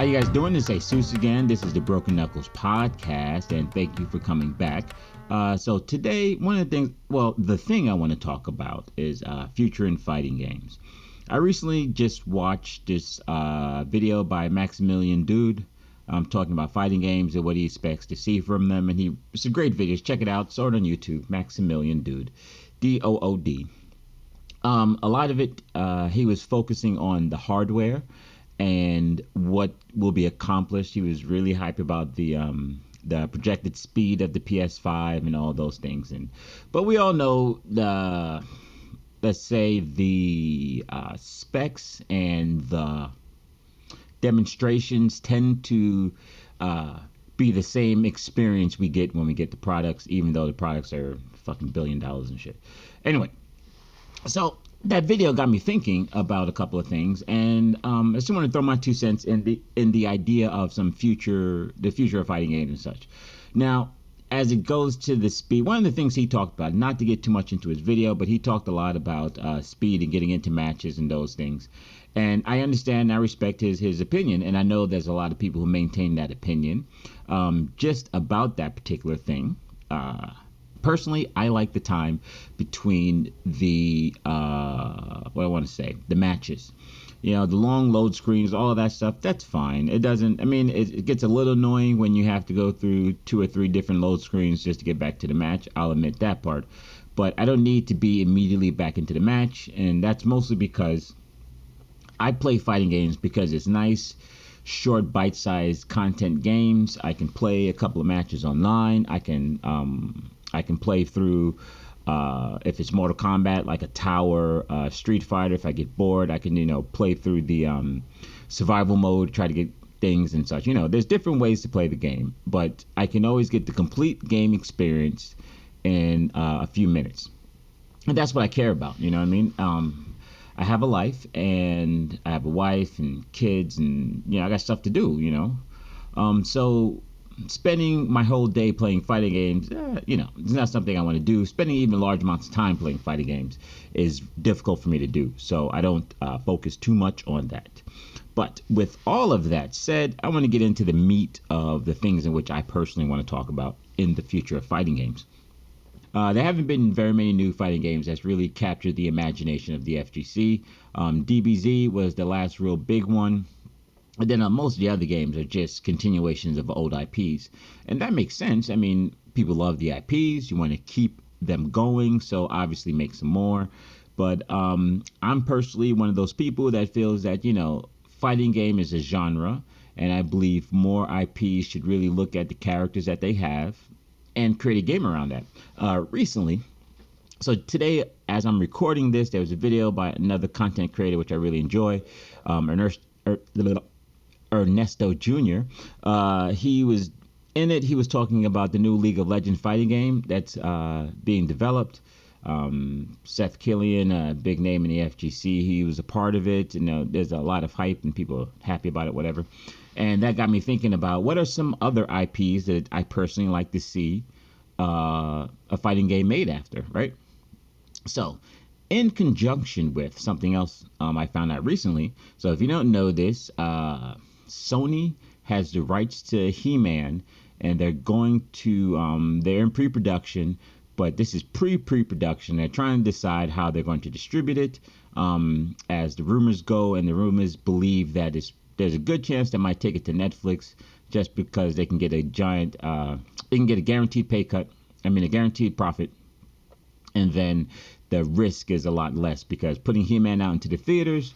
How you guys doing? This is Jesus again. This is the Broken Knuckles podcast, and thank you for coming back. So today, one of the things, the thing I want to talk about is future in fighting games. I recently just watched this video by Maximilian Dude talking about fighting games and what he expects to see from them, and it's a great video. Check it out. Saw it on YouTube. Maximilian Dude, DOOD. A lot of it, he was focusing on the hardware and what will be accomplished. He was really hyped about the projected speed of the PS5 and all those things. But we all know the specs and the demonstrations tend to be the same experience we get when we get the products, even though the products are fucking $1 billion and shit. Anyway, so that video got me thinking about a couple of things, and I just want to throw my 2 cents in the idea of the future of fighting games and such. Now, as it goes to the speed, one of the things he talked about, not to get too much into his video, but he talked a lot about speed and getting into matches and those things. And I understand and I respect his opinion, and I know there's a lot of people who maintain that opinion just about that particular thing. Personally, I like the time between the matches. You know, the long load screens, all of that stuff, that's fine. It gets a little annoying when you have to go through 2 or 3 different load screens just to get back to the match. I'll admit that part. But I don't need to be immediately back into the match, and that's mostly because I play fighting games because it's nice, short, bite-sized content games. I can play a couple of matches online. I can play through, if it's Mortal Kombat, like a tower, Street Fighter. If I get bored, I can, play through the survival mode, try to get things and such. There's different ways to play the game, but I can always get the complete game experience in a few minutes. And that's what I care about, you know what I mean? I have a life, and I have a wife and kids, and, I got stuff to do, So spending my whole day playing fighting games, it's not something I want to do. Spending even large amounts of time playing fighting games is difficult for me to do, so I don't focus too much on that. But with all of that said, I want to get into the meat of the things in which I personally want to talk about in the future of fighting games. There haven't been very many new fighting games that's really captured the imagination of the FGC. DBZ was the last real big one. And then most of the other games are just continuations of old IPs. And that makes sense. I mean, people love the IPs. You want to keep them going, so obviously make some more. But I'm personally one of those people that feels that, fighting game is a genre. And I believe more IPs should really look at the characters that they have and create a game around that. Recently, so today, as I'm recording this, there was a video by another content creator, which I really enjoy, Ernesto Jr. He was in it. He was talking about the new League of Legends fighting game that's being developed. Seth Killian, a big name in the FGC, he was a part of it. There's a lot of hype and people are happy about it, whatever. And that got me thinking about what are some other IPs that I personally like to see a fighting game made after, right? So, in conjunction with something else I found out recently. So if you don't know this, Sony has the rights to HeMan, and they're going to, they're in pre-production, but this is pre-production. They're trying to decide how they're going to distribute it, as the rumors go, and the rumors believe that there's a good chance they might take it to Netflix just because they can get a guaranteed pay cut, a guaranteed profit, and then the risk is a lot less because putting He-Man out into the theaters,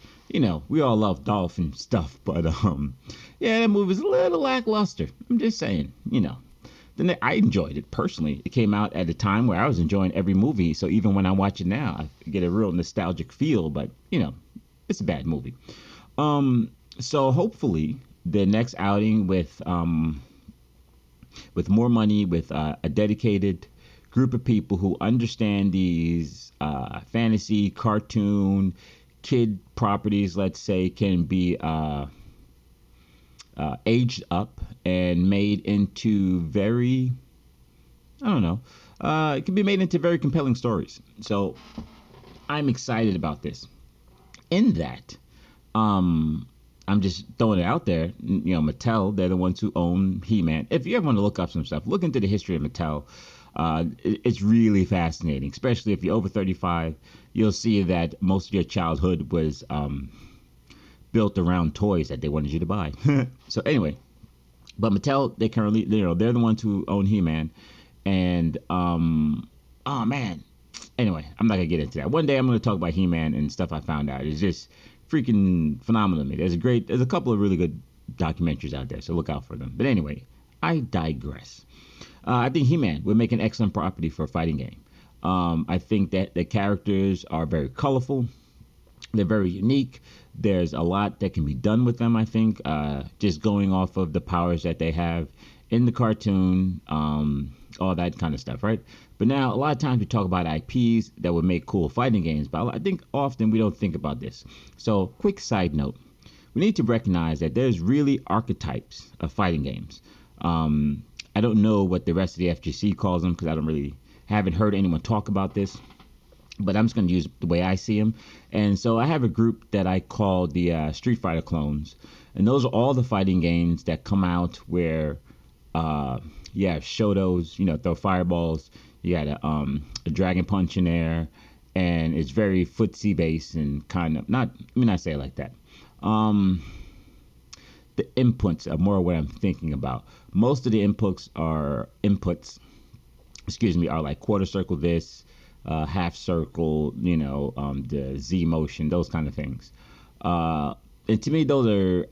we all love Dolph and stuff, but that movie's a little lackluster. I'm just saying, Then I enjoyed it personally. It came out at a time where I was enjoying every movie, so even when I watch it now, I get a real nostalgic feel, but it's a bad movie. So hopefully the next outing with more money, with a dedicated group of people who understand these fantasy, cartoon, kid properties, let's say, can be aged up and made into very, it can be made into very compelling stories. So I'm excited about this. In that, I'm just throwing it out there. Mattel, they're the ones who own He-Man. If you ever want to look up some stuff, look into the history of Mattel. It's really fascinating, especially if you're over 35. You'll see that most of your childhood was built around toys that they wanted you to buy. So anyway, but Mattel, they currently, they're the ones who own He-Man, and oh man. Anyway, I'm not gonna get into that. One day I'm gonna talk about He-Man and stuff I found out. It's just freaking phenomenal to me. There's a couple of really good documentaries out there, so look out for them. But anyway, I digress. I think He-Man would make an excellent property for a fighting game. I think that the characters are very colorful. They're very unique. There's a lot that can be done with them, I think, just going off of the powers that they have in the cartoon, all that kind of stuff, right? But now, a lot of times we talk about IPs that would make cool fighting games, but I think often we don't think about this. So, quick side note, we need to recognize that there's really archetypes of fighting games. I don't know what the rest of the FGC calls them because I don't really haven't heard anyone talk about this, but I'm just going to use the way I see them. And so I have a group that I call the Street Fighter clones, and those are all the fighting games that come out where you have Shotos, throw fireballs. You got a dragon punch in there, and it's very footsie based and kind of not. Let me not say it like that. The inputs are more what I'm thinking about. Most of the inputs. Excuse me, are like quarter circle this, half circle, the Z motion, those kind of things. And to me, those are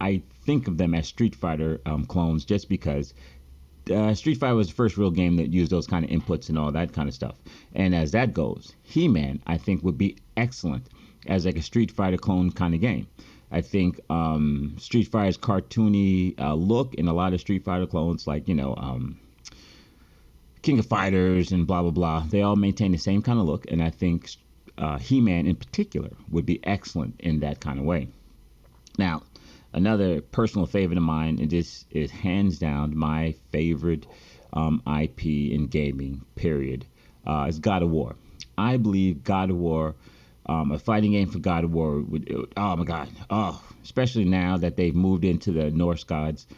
I think of them as Street Fighter clones, just because Street Fighter was the first real game that used those kind of inputs and all that kind of stuff. And as that goes, He-Man I think would be excellent as like a Street Fighter clone kind of game. I think Street Fighter's cartoony look in a lot of Street Fighter clones, like King of Fighters and blah blah blah, they all maintain the same kind of look, and I think He-Man in particular would be excellent in that kind of way. Now, another personal favorite of mine, and this is hands down my favorite IP in gaming, period, is God of War. I believe God of War, a fighting game for God of War, oh my God, especially now that they've moved into the Norse gods.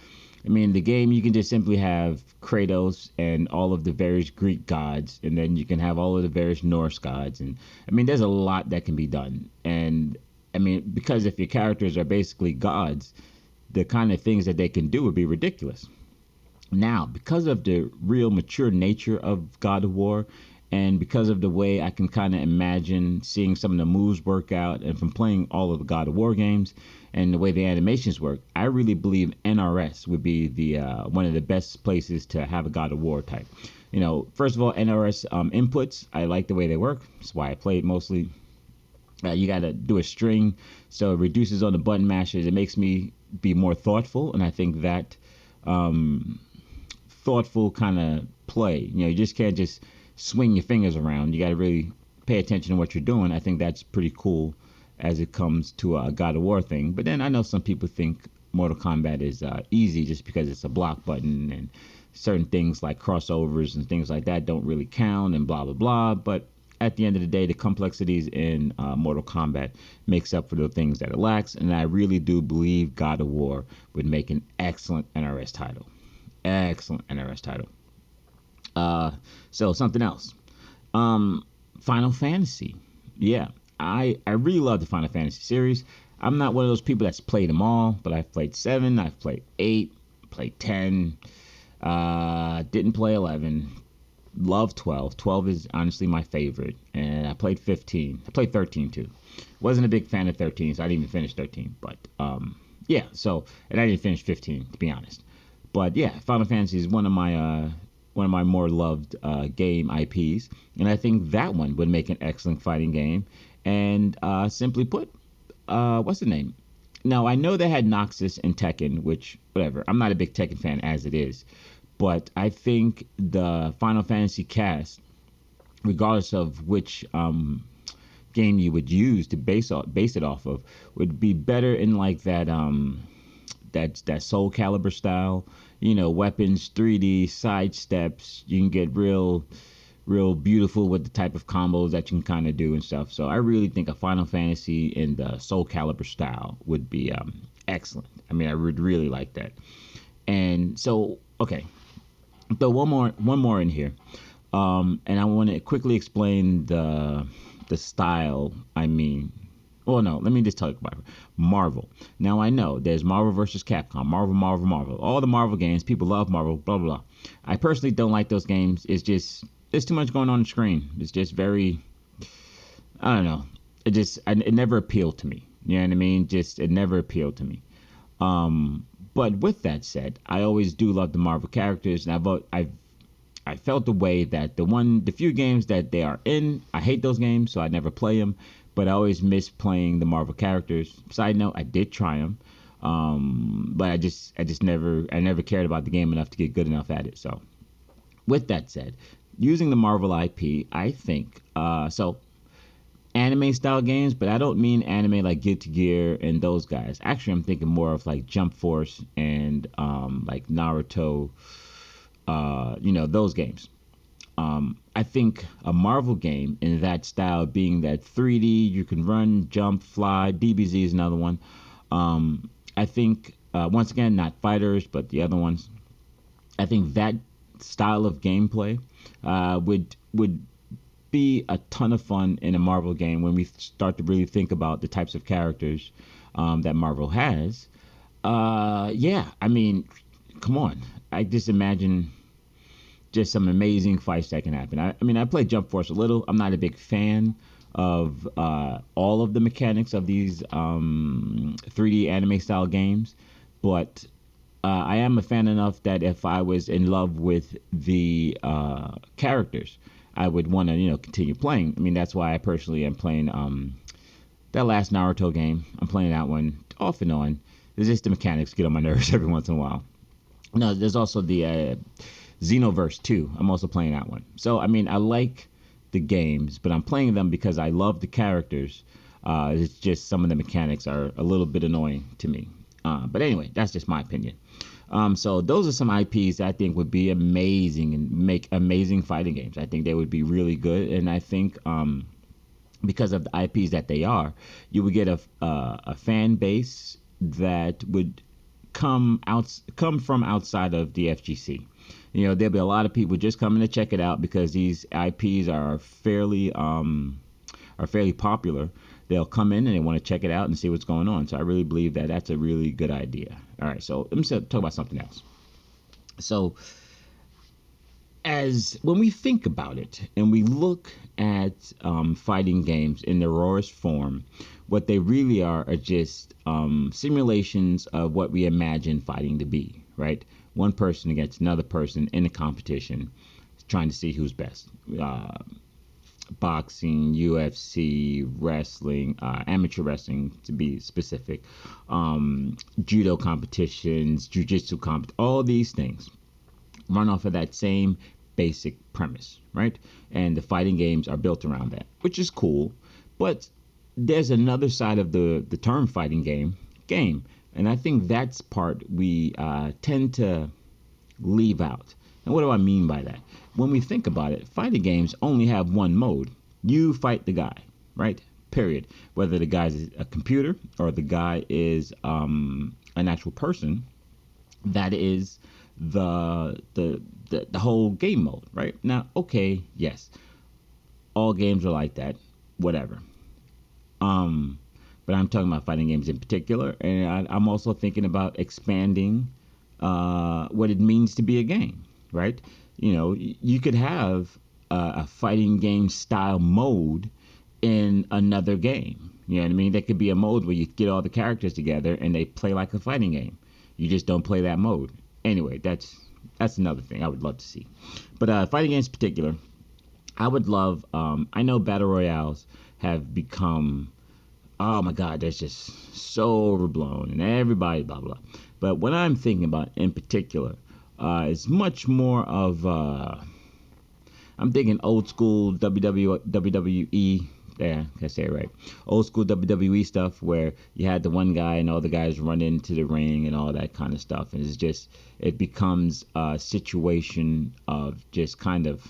I mean, the game, you can just simply have Kratos and all of the various Greek gods, and then you can have all of the various Norse gods. And I mean, there's a lot that can be done. And I mean, because if your characters are basically gods, the kind of things that they can do would be ridiculous. Now, because of the real mature nature of God of War, and because of the way I can kind of imagine seeing some of the moves work out, and from playing all of the God of War games and the way the animations work, I really believe NRS would be the one of the best places to have a God of War type. First of all, NRS inputs, I like the way they work. That's why I play it mostly. You got to do a string, so it reduces on the button mashes. It makes me be more thoughtful, and I think that thoughtful kind of play, you just can't just swing your fingers around. You got to really pay attention to what you're doing. I think that's pretty cool as it comes to a God of War thing. But then I know some people think Mortal Kombat is easy just because it's a block button, and certain things like crossovers and things like that don't really count and blah blah blah. But at the end of the day, the complexities in Mortal Kombat makes up for the things that it lacks, and I really do believe God of War would make an excellent NRS title. Excellent NRS title. So something else. Final Fantasy. Yeah, I really love the Final Fantasy series. I'm not one of those people that's played them all, but I've played 7, I've played 8, played 10, didn't play 11, love 12. 12 is honestly my favorite, and I played 15. I played 13 too. Wasn't a big fan of 13, so I didn't even finish 13, but yeah, so, and I didn't finish 15 to be honest. But yeah, Final Fantasy is one of my more loved game IPs, and I think that one would make an excellent fighting game. And simply put, what's the name? Now, I know they had Noxus and Tekken, which, whatever, I'm not a big Tekken fan as it is, but I think the Final Fantasy cast, regardless of which game you would use to base it off of, would be better in like that Soul Calibur style, weapons, 3D, side steps. You can get real beautiful with the type of combos that you can kind of do and stuff. So I really think a Final Fantasy in the Soul Calibur style would be excellent. I mean, I would really like that. And so, okay, so one more in here, and I want to quickly explain the style. I mean, well, no, let me just talk about it. Marvel. Now I know there's Marvel versus Capcom, Marvel, all the Marvel games. People love Marvel, blah blah blah. I personally don't like those games. It's just there's too much going on the screen. It's just very, I don't know. It never appealed to me. You know what I mean? Just it never appealed to me. But with that said, I always do love the Marvel characters, and I felt the way that the few games that they are in, I hate those games, so I never play them. But I always miss playing the Marvel characters. Side note, I did try them, but I never cared about the game enough to get good enough at it. So, with that said, using the Marvel IP, I think so anime style games, but I don't mean anime like Guilty Gear and those guys. Actually, I'm thinking more of like Jump Force and like Naruto, those games. I think a Marvel game in that style, being that 3D, you can run, jump, fly. DBZ is another one. I think once again, not fighters, but the other ones. I think that style of gameplay would be a ton of fun in a Marvel game when we start to really think about the types of characters that Marvel has. Yeah, I mean, come on. I just imagine just some amazing fights that can happen. I mean, I play Jump Force a little. I'm not a big fan of all of the mechanics of these 3D anime style games, but I am a fan enough that if I was in love with the characters, I would want to continue playing. I mean, that's why I personally am playing that last Naruto game. I'm playing that one off and on. It's just the mechanics get on my nerves every once in a while. No, there's also the Xenoverse 2. I'm also playing that one. So, I mean, I like the games, but I'm playing them because I love the characters. It's just some of the mechanics are a little bit annoying to me. But anyway, that's just my opinion. So those are some IPs that I think would be amazing and make amazing fighting games. I think they would be really good, and I think because of the IPs that they are, you would get a fan base that would come from outside of the FGC. There'll be a lot of people just coming to check it out because these IPs are fairly popular. They'll come in and they want to check it out and see what's going on. So I really believe that that's a really good idea. All right, so let me talk about something else. So as when we think about it and we look at fighting games in their rawest form, what they really are just simulations of what we imagine fighting to be, right? One person against another person in a competition, trying to see who's best. Boxing, UFC, wrestling, amateur wrestling to be specific, judo competitions, jujitsu all these things run off of that same basic premise, right? And the fighting games are built around that, which is cool. But there's another side of the term fighting game, and I think that's part we tend to leave out. And what do I mean by that? When we think about it, fighting games only have one mode. You fight the guy, right? Period. Whether the guy is a computer or the guy is an actual person, that is the whole game mode, right? Now, okay, yes, all games are like that, whatever. But I'm talking about fighting games in particular, and I'm also thinking about expanding what it means to be a game, right? You could have a fighting game style mode in another game. You know what I mean? There could be a mode where you get all the characters together and they play like a fighting game. You just don't play that mode. Anyway, that's another thing I would love to see. But fighting games in particular, I would love. I know battle royales have become, oh my God, that's just so overblown and everybody blah blah. But what I'm thinking about in particular is much more of. I'm thinking old school WWE. Yeah, I say it right. Old school WWE stuff where you had the one guy and all the guys run into the ring and all that kind of stuff. And it becomes a situation of just kind of,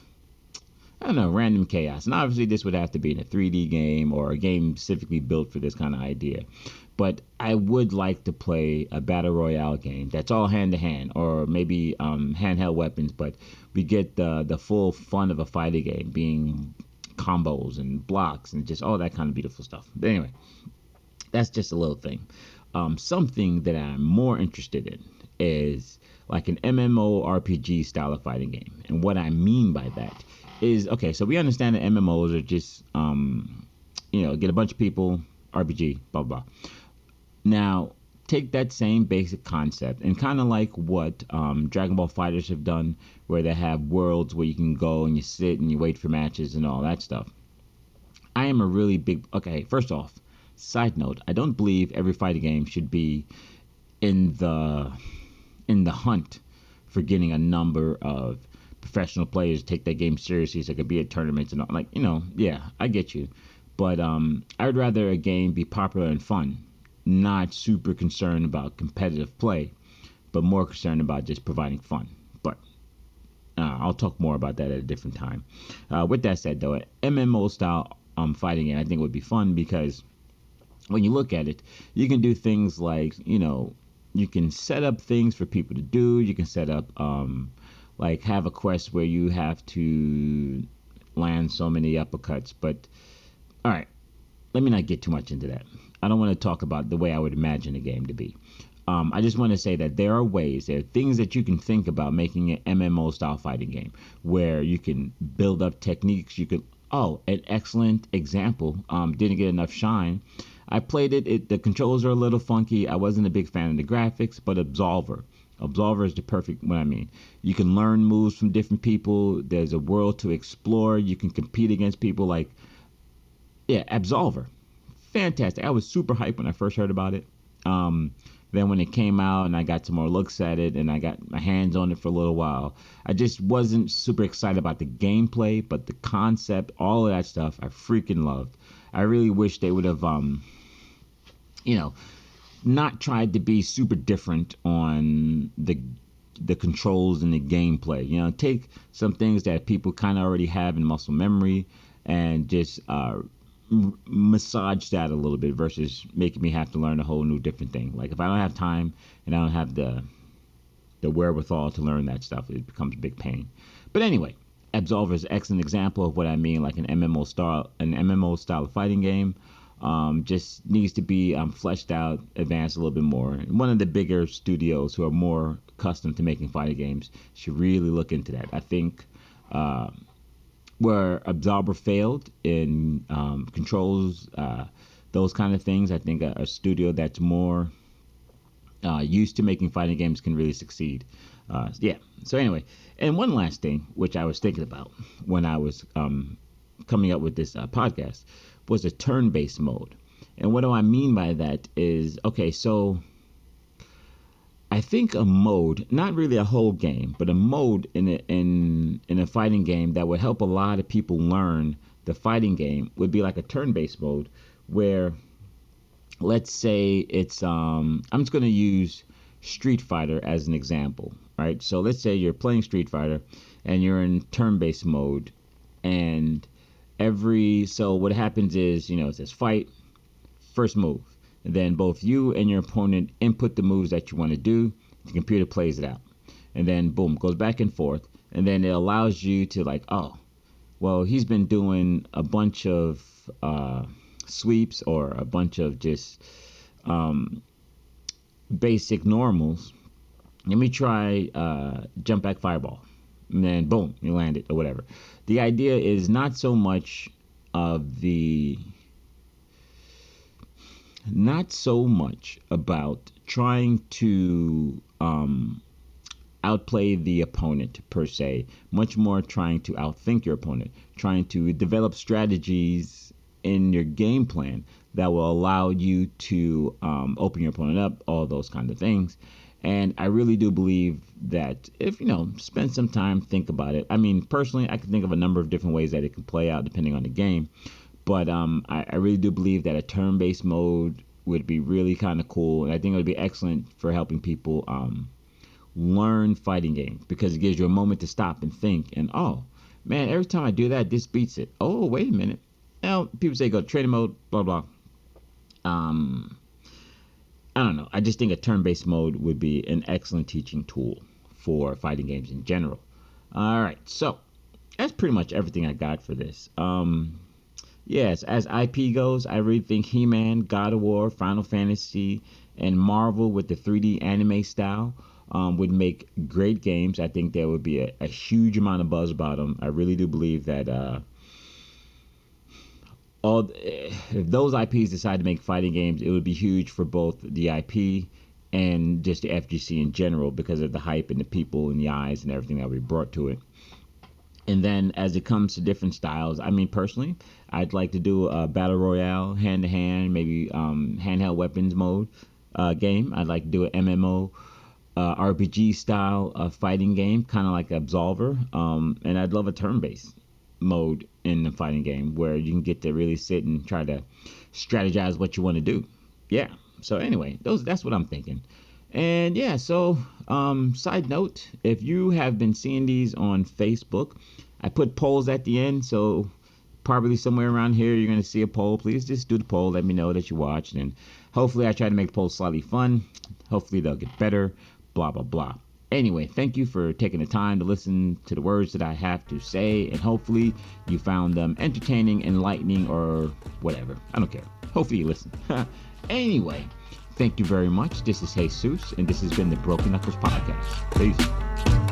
I don't know, random chaos. And obviously this would have to be in a 3D game or a game specifically built for this kind of idea. But I would like to play a battle royale game that's all hand to hand, or maybe handheld weapons, but we get the full fun of a fighting game, being combos and blocks and just all that kind of beautiful stuff. But anyway, that's just a little thing. Something that I'm more interested in is like an MMORPG style of fighting game. And what I mean by that is, okay, so we understand that MMOs are just, get a bunch of people, RPG, blah, blah. Now, take that same basic concept and kind of like what Dragon Ball Fighters have done, where they have worlds where you can go and you sit and you wait for matches and all that stuff. I am a really big. Okay, first off, side note: I don't believe every fighting game should be in the hunt for getting a number of professional players to take that game seriously, so it could be at tournaments and all. Like, yeah, I get you, but I would rather a game be popular and fun, not super concerned about competitive play, but more concerned about just providing fun. But I'll talk more about that at a different time. With that said, though, an MMO style fighting game I think would be fun because when you look at it, you can do things like, you can set up things for people to do. You can set up, like, have a quest where you have to land so many uppercuts. But, all right, let me not get too much into that. I don't want to talk about the way I would imagine a game to be. I just want to say that there are things that you can think about making an MMO style fighting game where you can build up techniques. You could, an excellent example, didn't get enough shine. I played it. The controls are a little funky. I wasn't a big fan of the graphics, but Absolver. Absolver is the perfect what I mean. You can learn moves from different people. There's a world to explore. You can compete against people like, yeah, Absolver. Fantastic. I was super hyped when I first heard about it. Then when it came out and I got some more looks at it and I got my hands on it for a little while, I just wasn't super excited about the gameplay, but the concept, all of that stuff, I freaking loved. I really wish they would have, not tried to be super different on the controls and the gameplay. Take some things that people kind of already have in muscle memory and just massage that a little bit versus making me have to learn a whole new different thing. Like if I don't have time and I don't have the wherewithal to learn that stuff, it becomes a big pain. But anyway, Absolver is an excellent example of what I mean, like an MMO style of fighting game. Just needs to be fleshed out, advanced a little bit more. And one of the bigger studios who are more accustomed to making fighting games should really look into that. I think where Absolver failed in controls, those kind of things, I think a studio that's more used to making fighting games can really succeed. Yeah. So anyway, and one last thing, which I was thinking about when I was coming up with this podcast, was a turn-based mode. And what do I mean by that is, okay, so I think a mode, not really a whole game, but a mode in a fighting game that would help a lot of people learn the fighting game would be like a turn-based mode where, let's say it's I'm just going to use Street Fighter as an example, right? So let's say you're playing Street Fighter and you're in turn-based mode, and so what happens is, it says fight, first move. And then both you and your opponent input the moves that you want to do. The computer plays it out. And then boom, goes back and forth. And then it allows you to like, well, he's been doing a bunch of sweeps or a bunch of just basic normals. Let me try jump back fireball. And then boom, you land it or whatever. The idea is not so much about trying to outplay the opponent per se, much more trying to outthink your opponent, trying to develop strategies in your game plan that will allow you to open your opponent up, all those kind of things. And I really do believe that if, spend some time, think about it. I mean, personally, I can think of a number of different ways that it can play out depending on the game. But I really do believe that a turn-based mode would be really kind of cool. And I think it would be excellent for helping people learn fighting games because it gives you a moment to stop and think. And, man, every time I do that, this beats it. Oh, wait a minute. Now, people say go to training mode, blah, blah. I don't know. I just think a turn-based mode would be an excellent teaching tool for fighting games in general. All right, so that's pretty much everything I got for this. Yes, as IP goes, I really think He-Man, God of War, Final Fantasy, and Marvel with the 3D anime style would make great games. I think there would be a huge amount of buzz about them. I really do believe that if those IPs decide to make fighting games, it would be huge for both the IP and just the FGC in general because of the hype and the people and the eyes and everything that we brought to it. And then as it comes to different styles, I mean, personally, I'd like to do a battle royale, hand to hand, maybe handheld weapons mode game. I'd like to do an MMO RPG style fighting game, kind of like Absolver. And I'd love a turn based mode in the fighting game where you can get to really sit and try to strategize what you want to do. Yeah. So anyway, that's what I'm thinking. And yeah, so side note, if you have been seeing these on Facebook, I put polls at the end, so probably somewhere around here you're going to see a poll. Please just do the poll, let me know that you watched, and hopefully I try to make the poll slightly fun. Hopefully they'll get better, blah blah blah. Anyway, thank you for taking the time to listen to the words that I have to say, and hopefully you found them entertaining, enlightening, or whatever. I don't care. Hopefully you listen. Anyway, thank you very much. This is Jesus, and this has been the Broken Knuckles Podcast. Peace.